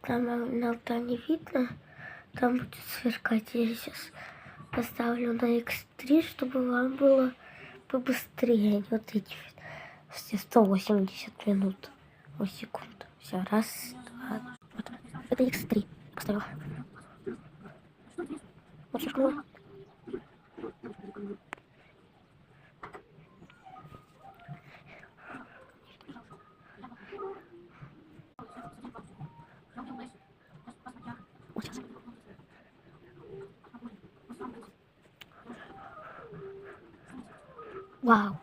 Там на не видно, там будет сверкать. Я сейчас поставлю на X3, чтобы вам было побыстрее. Не вот эти все 180 минут в секунду. Все, раз, два, вот. Это X3 поставила. Вот слишком много. Вот сейчас. Вау.